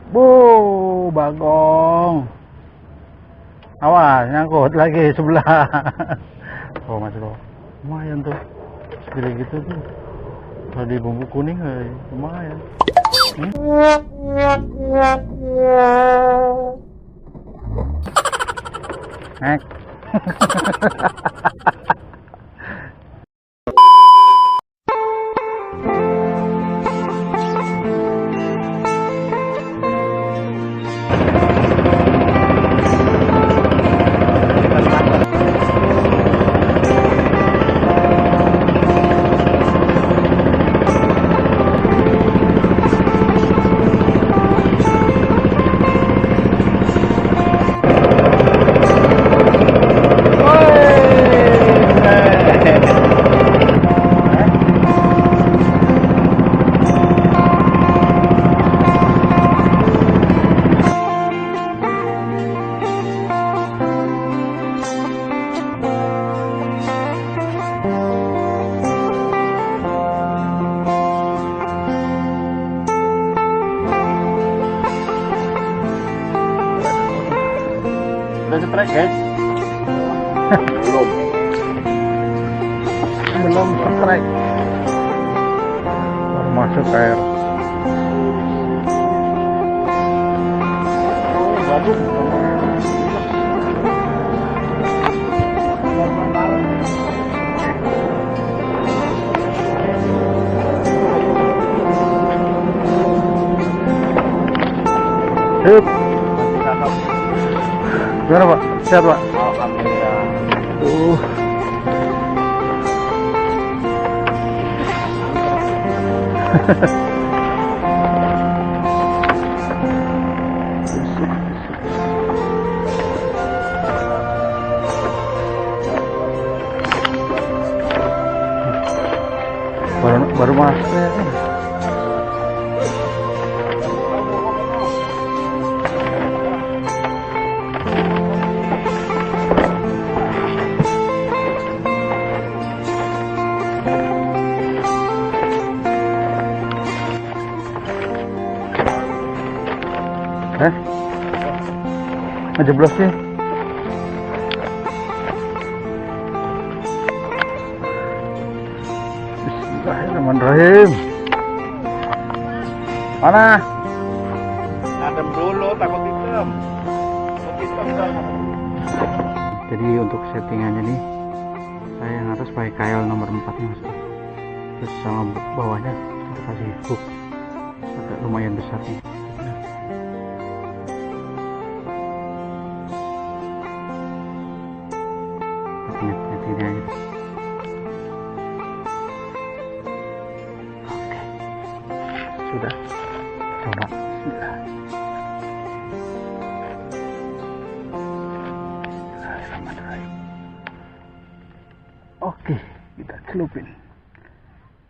Bu, Bagong. Awas, nyangkut lagi sebelah. Oh, masih loh. Lumayan tuh. Segede gitu tuh. Kalau di bumbu kuning lumayan. Nek. Udah strike guys? Belum. Belum strike. Baru masuk air. Sip. Gimana Pak? Sehat Pak? Alhamdulillah. baru masuk ya. Ngejeblos sih. Bismillahirrahmanirrahim. Mana? Adem dulu, takut hitam. Jadi untuk settingannya nih, saya harus pakai kail nomor 4 nih Mas. Terus sama bawahnya saya kasih hook agak lumayan besar nih. Ini aja. Oke, sudah. Coba. Bismillahirrahmanirrahim. Oke, kita celupin.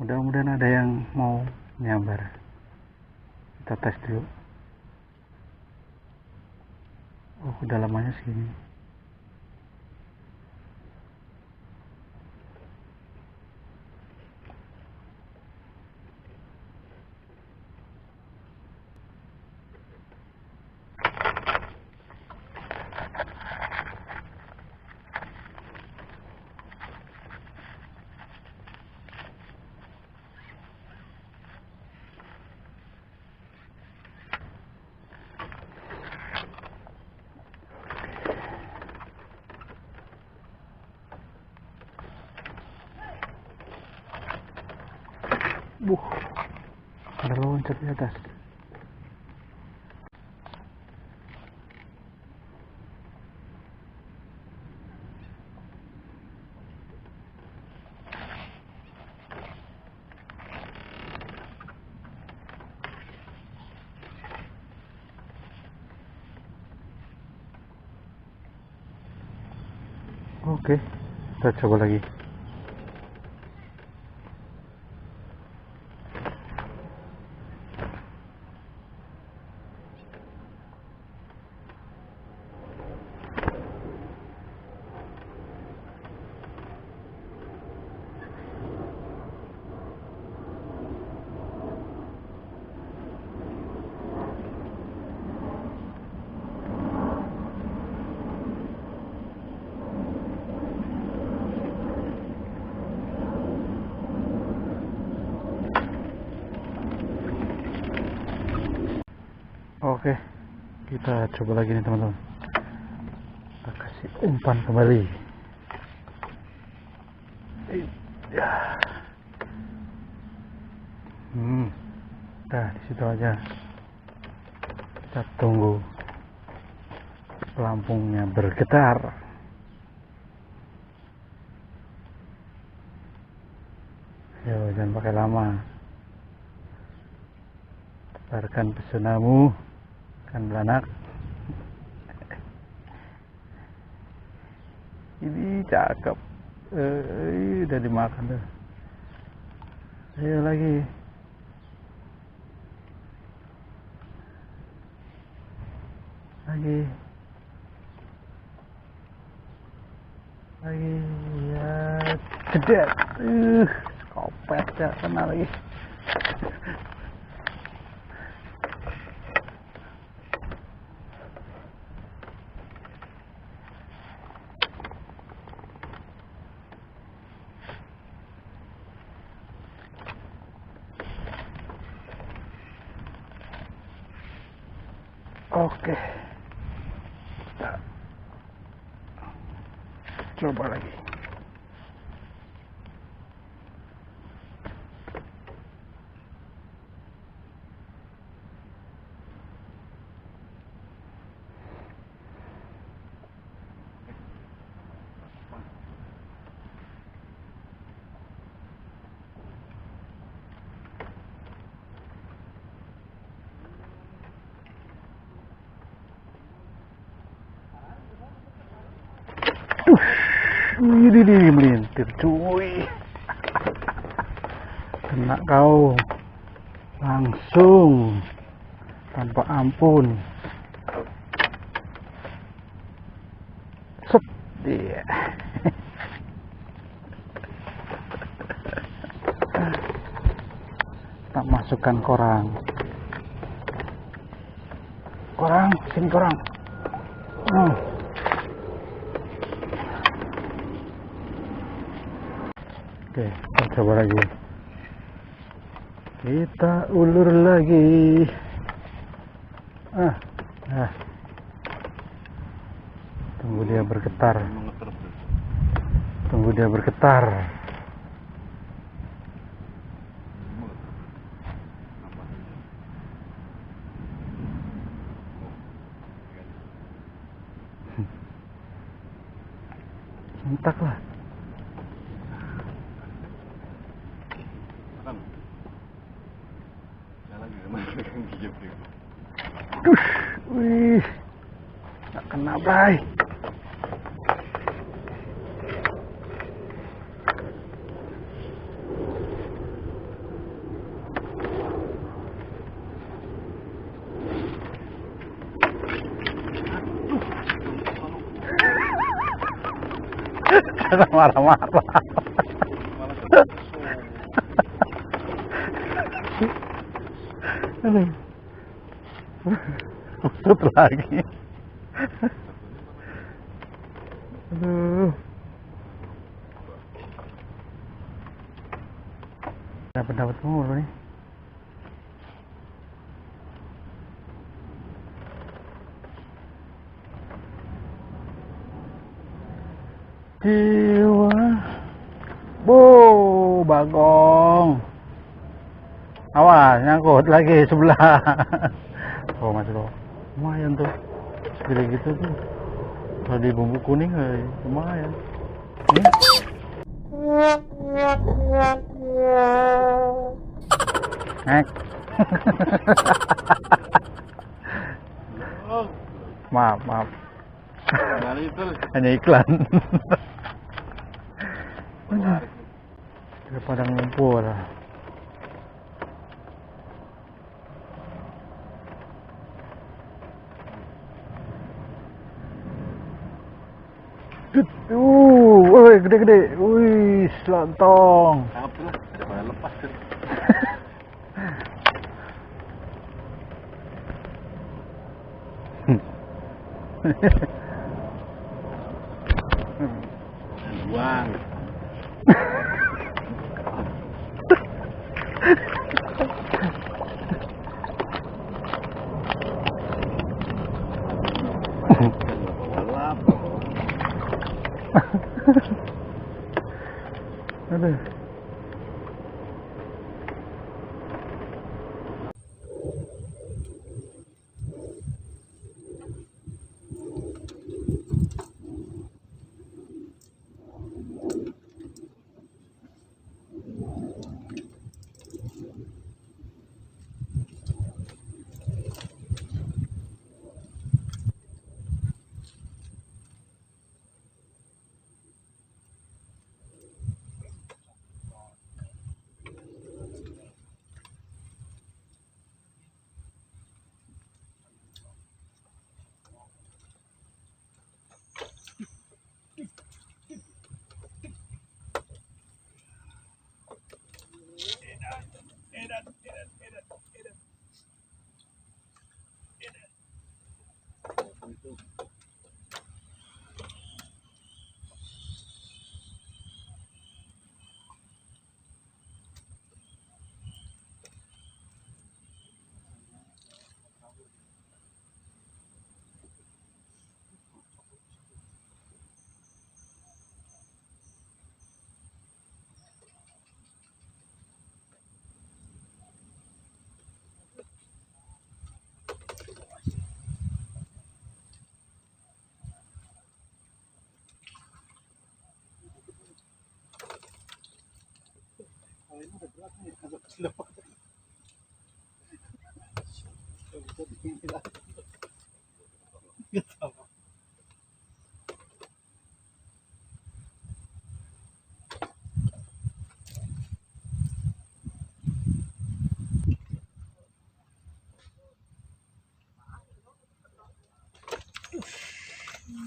Mudah-mudahan ada yang mau nyambar. Kita tes dulu. Oh, kedalamannya sini. Ada loncat di atas. Oke, kita coba lagi. Oke, kita coba lagi nih teman-teman. Kita kasih umpan kembali. Ya. Nah, di situ aja. Kita tunggu pelampungnya bergetar. Yo, jangan pakai lama. Tebarkan pesonamu, kan beranak. Ini cakep. Udah dimakan tuh. Ayo lagi. Lagi ya, cedet. Kopet ya, kena lagi. Oke, kita coba lagi. Ini melintir cuy. Kena kau langsung tanpa ampun. Sep dia. Tak masukkan korang. Sini korang. Oke, kita coba lagi. Kita ulur lagi. Tunggu dia bergetar. Tunggu dia bergetar. Entaklah. Wih, nggak kena bray. Jangan marah-marah. Aduh. Usut lagi. Aduh. Dapat mulu nih. Jiwa. Bagong. Awas, nyangkut lagi sebelah. Oh, Mas Bro. Lumayan tuh. Segede gitu tuh. Kalau di bumbu kuning lumayan. Nek. Maaf. Hanya iklan. Ada padang lumpur. Woi, gede-gede. Wih, selontong. Apalah, ada pada lepas kan. Buang. Aduh.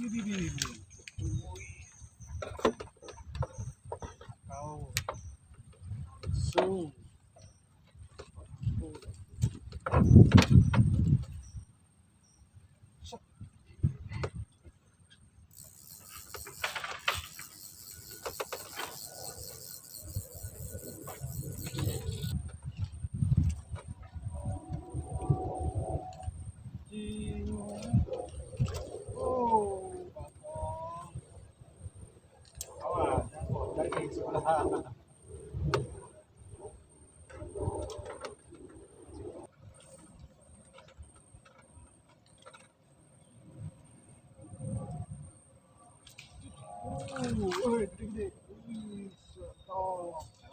Gede-gede. Wih, oh.